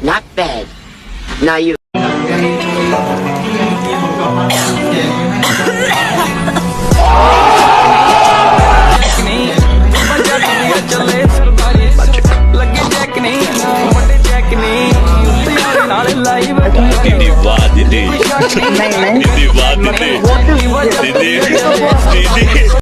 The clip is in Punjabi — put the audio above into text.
Not bad. Now you. Didi wah didi. Didi wah didi. Didi. Didi.